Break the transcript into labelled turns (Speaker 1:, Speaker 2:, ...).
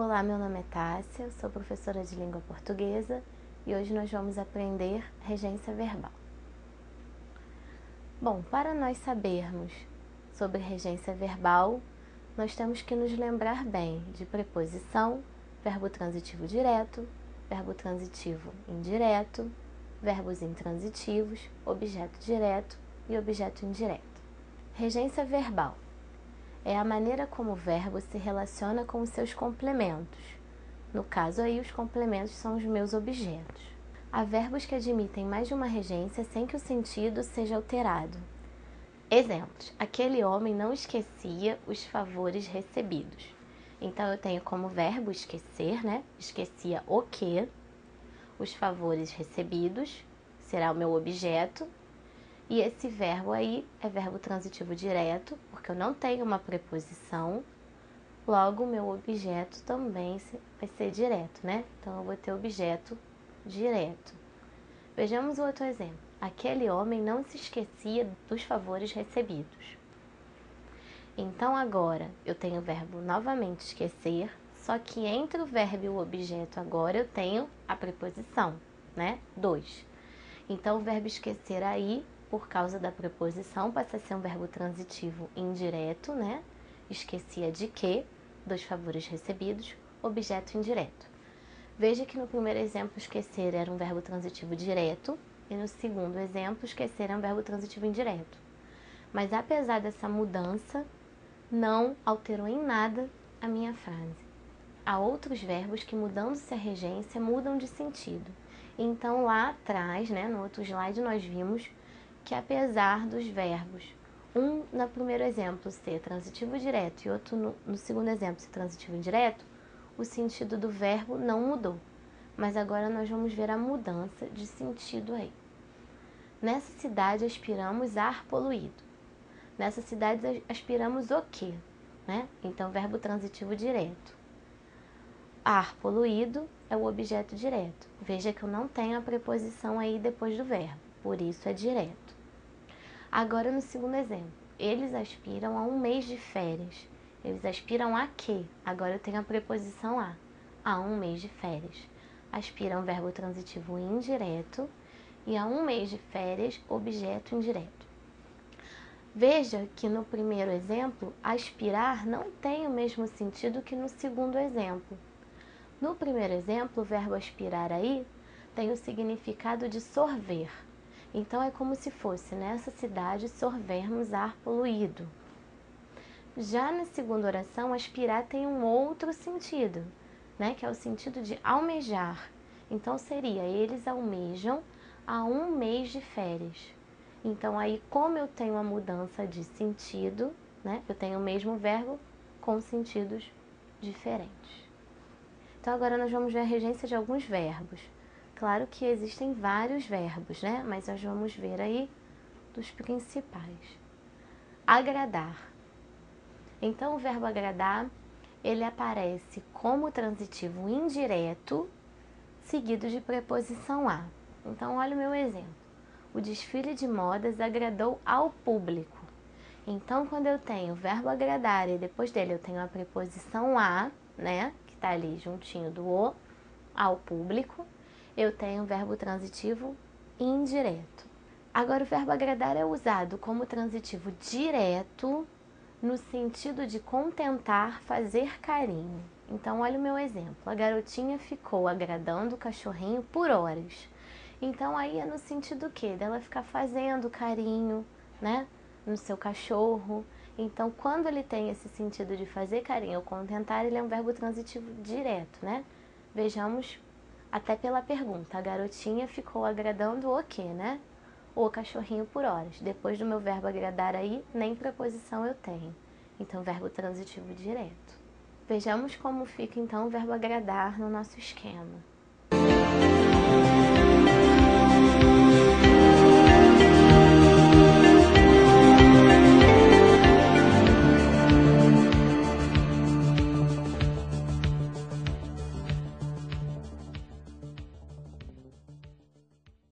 Speaker 1: Olá, meu nome é Tássia, sou professora de língua portuguesa e hoje nós vamos aprender regência verbal. Bom, para nós sabermos sobre regência verbal, nós temos que nos lembrar bem de preposição, verbo transitivo direto, verbo transitivo indireto, verbos intransitivos, objeto direto e objeto indireto. Regência verbal é a maneira como o verbo se relaciona com os seus complementos. No caso aí, os complementos são os meus objetos. Há verbos que admitem mais de uma regência sem que o sentido seja alterado. Exemplos: aquele homem não esquecia os favores recebidos. Então eu tenho como verbo esquecer, né? Esquecia o quê? Os favores recebidos será o meu objeto. E esse verbo aí é verbo transitivo direto, porque eu não tenho uma preposição, logo o meu objeto também vai ser direto, né? Então eu vou ter objeto direto. Vejamos o outro exemplo. Aquele homem não se esquecia dos favores recebidos. Então agora eu tenho o verbo novamente esquecer, só que entre o verbo e o objeto agora eu tenho a preposição, né? Dois. Então o verbo esquecer aí, por causa da preposição, passa a ser um verbo transitivo indireto, né? Esquecia de quê? Dos favores recebidos, objeto indireto. Veja que no primeiro exemplo, esquecer era um verbo transitivo direto e no segundo exemplo, esquecer é um verbo transitivo indireto. Mas apesar dessa mudança, não alterou em nada a minha frase. Há outros verbos que, mudando-se a regência, mudam de sentido. Então, lá atrás, né, no outro slide, nós vimos que apesar dos verbos, um no primeiro exemplo ser transitivo direto e outro no segundo exemplo ser transitivo indireto, o sentido do verbo não mudou. Mas agora nós vamos ver a mudança de sentido aí. Nessa cidade aspiramos ar poluído. Nessa cidade aspiramos o quê? Né? Então, verbo transitivo direto. Ar poluído é o objeto direto. Veja que eu não tenho a preposição aí depois do verbo, por isso é direto. Agora no segundo exemplo, eles aspiram a um mês de férias. Eles aspiram a quê? Agora eu tenho a preposição a um mês de férias. Aspiram verbo transitivo indireto e a um mês de férias, objeto indireto. Veja que no primeiro exemplo, aspirar não tem o mesmo sentido que no segundo exemplo. No primeiro exemplo, o verbo aspirar aí tem o significado de sorver. Então, é como se fosse, nessa cidade, sorvermos ar poluído. Já na segunda oração, aspirar tem um outro sentido, né? Que é o sentido de almejar. Então, seria, eles almejam a um mês de férias. Então, aí, como eu tenho a mudança de sentido, né? Eu tenho o mesmo verbo com sentidos diferentes. Então, agora nós vamos ver a regência de alguns verbos. Claro que existem vários verbos, né? Mas nós vamos ver aí dos principais. Agradar. Então, o verbo agradar, ele aparece como transitivo indireto, seguido de preposição a. Então, olha o meu exemplo. O desfile de modas agradou ao público. Então, quando eu tenho o verbo agradar e depois dele eu tenho a preposição a, né? Que está ali juntinho do o, ao público, eu tenho o verbo transitivo indireto. Agora, o verbo agradar é usado como transitivo direto no sentido de contentar, fazer carinho. Então, olha o meu exemplo. A garotinha ficou agradando o cachorrinho por horas. Então, aí é no sentido quê? Dela ficar fazendo carinho, né? No seu cachorro. Então, quando ele tem esse sentido de fazer carinho ou contentar, ele é um verbo transitivo direto, né? Vejamos até pela pergunta. A garotinha ficou agradando o quê, né? O cachorrinho por horas. Depois do meu verbo agradar aí, nem preposição eu tenho. Então, verbo transitivo direto. Vejamos como fica então o verbo agradar no nosso esquema.